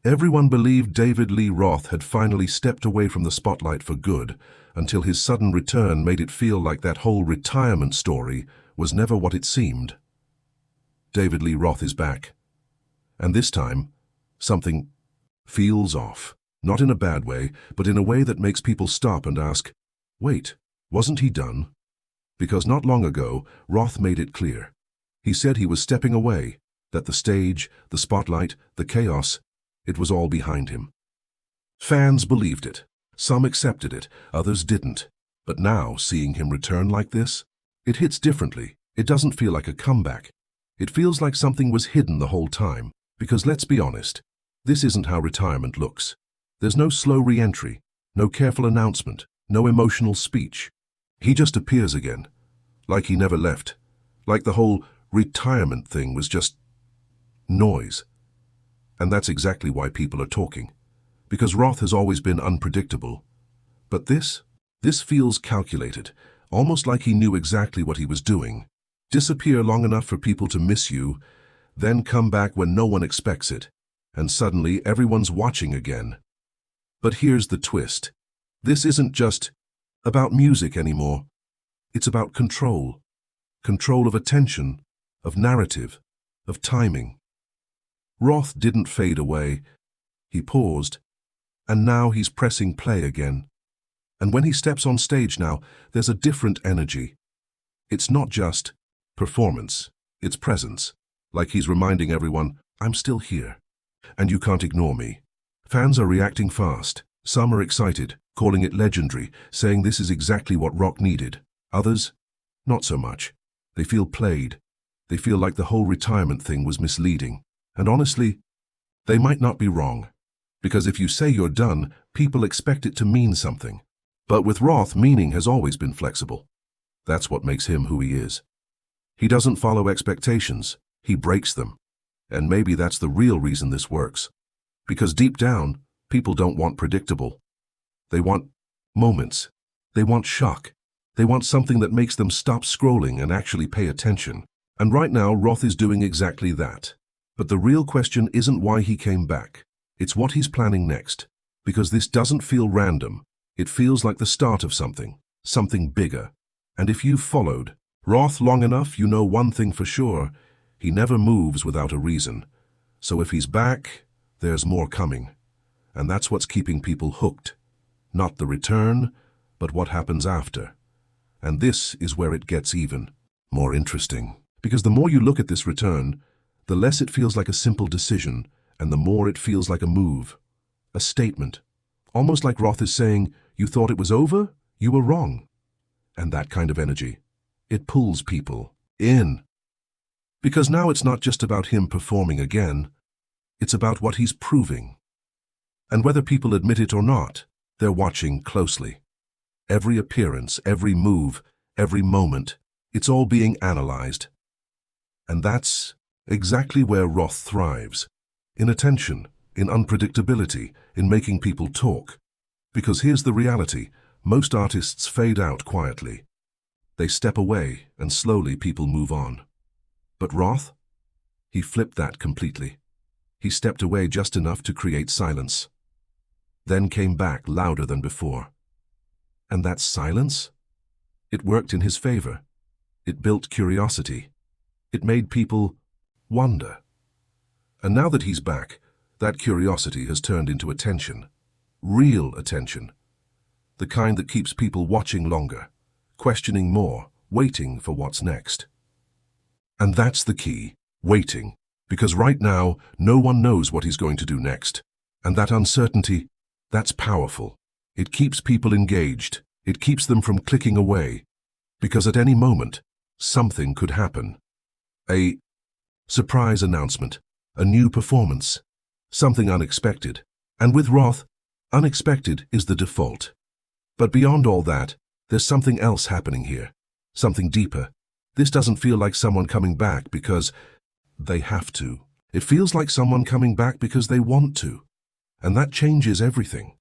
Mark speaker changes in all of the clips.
Speaker 1: Everyone believed David Lee Roth had finally stepped away from the spotlight for good, until his sudden return made it feel like that whole retirement story was never what it seemed. David Lee Roth is back. And this time, something feels off. Not in a bad way, but in a way that makes people stop and ask, wait, wasn't he done? Because not long ago, Roth made it clear. He said he was stepping away, that the stage, the spotlight, the chaos, it was all behind him. Fans believed it. Some accepted it, others didn't. But now, seeing him return like this, it hits differently. It doesn't feel like a comeback. It feels like something was hidden the whole time. Because let's be honest, this isn't how retirement looks. There's no slow re-entry, no careful announcement, no emotional speech. He just appears again, like he never left. Like the whole retirement thing was just noise. And that's exactly why people are talking. Because Roth has always been unpredictable. But this feels calculated, almost like he knew exactly what he was doing. Disappear long enough for people to miss you, then come back when no one expects it, and suddenly everyone's watching again. But here's the twist. This isn't just about music anymore. It's about control. Control of attention, of narrative, of timing. Roth didn't fade away. He paused, and now he's pressing play again. And when he steps on stage now, there's a different energy. It's not just performance, it's presence. Like he's reminding everyone, I'm still here, and you can't ignore me. Fans are reacting fast. Some are excited, calling it legendary, saying this is exactly what rock needed. Others, not so much. They feel played. They feel like the whole retirement thing was misleading. And honestly, they might not be wrong. Because if you say you're done, people expect it to mean something. But with Roth, meaning has always been flexible. That's what makes him who he is. He doesn't follow expectations. He breaks them. And maybe that's the real reason this works. Because deep down, people don't want predictable. They want moments. They want shock. They want something that makes them stop scrolling and actually pay attention. And right now, Roth is doing exactly that. But the real question isn't why he came back. It's what he's planning next. Because this doesn't feel random. It feels like the start of something bigger. And if you've followed Roth long enough, you know one thing for sure. He never moves without a reason. So if he's back, there's more coming. And that's what's keeping people hooked. Not the return, but what happens after. And this is where it gets even more interesting. Because the more you look at this return, the less it feels like a simple decision, and the more it feels like a move, a statement. Almost like Roth is saying, you thought it was over? You were wrong. And that kind of energy, it pulls people in. Because now it's not just about him performing again, it's about what he's proving. And whether people admit it or not, they're watching closely. Every appearance, every move, every moment, it's all being analyzed. And that's exactly where Roth thrives. In attention, in unpredictability, in making people talk. Because here's the reality, most artists fade out quietly. They step away, and slowly people move on. But Roth? He flipped that completely. He stepped away just enough to create silence. Then came back louder than before. And that silence? It worked in his favor. It built curiosity. It made people wonder. And now that he's back, that curiosity has turned into attention. Real attention. The kind that keeps people watching longer, questioning more, waiting for what's next. And that's the key, waiting. Because right now, no one knows what he's going to do next. And that uncertainty, that's powerful. It keeps people engaged. It keeps them from clicking away. Because at any moment, something could happen. A surprise announcement, a new performance, something unexpected. And with Roth, unexpected is the default. But beyond all that, there's something else happening here, something deeper. This doesn't feel like someone coming back because they have to. It feels like someone coming back because they want to. And that changes everything.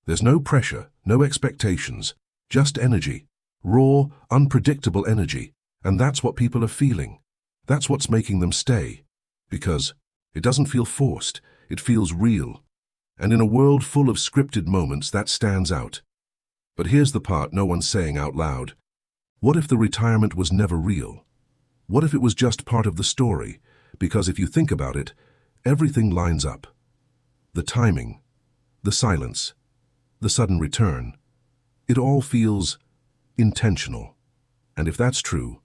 Speaker 1: There's no pressure, no expectations, just energy, raw, unpredictable energy. And that's what people are feeling. That's what's making them stay. Because it doesn't feel forced, it feels real. And in a world full of scripted moments, that stands out. But here's the part no one's saying out loud. What if the retirement was never real? What if it was just part of the story? Because if you think about it, everything lines up. The timing, the silence, the sudden return. It all feels intentional. And if that's true,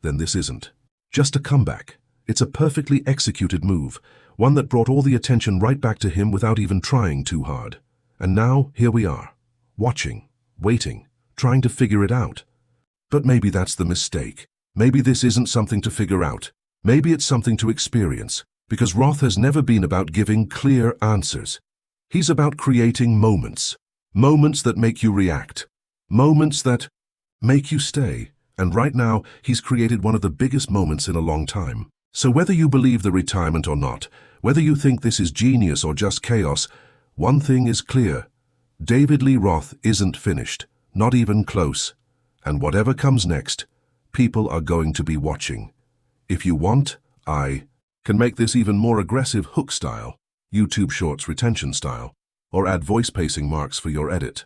Speaker 1: then this isn't just a comeback. It's a perfectly executed move, one that brought all the attention right back to him without even trying too hard. And now, here we are, watching, waiting, trying to figure it out. But maybe that's the mistake. Maybe this isn't something to figure out. Maybe it's something to experience, because Roth has never been about giving clear answers. He's about creating moments. Moments that make you react. Moments that make you stay. And right now, he's created one of the biggest moments in a long time. So whether you believe the retirement or not, whether you think this is genius or just chaos, one thing is clear. David Lee Roth isn't finished, not even close. And whatever comes next, people are going to be watching. If you want, I can make this even more aggressive hook style, YouTube Shorts retention style, or add voice pacing marks for your edit.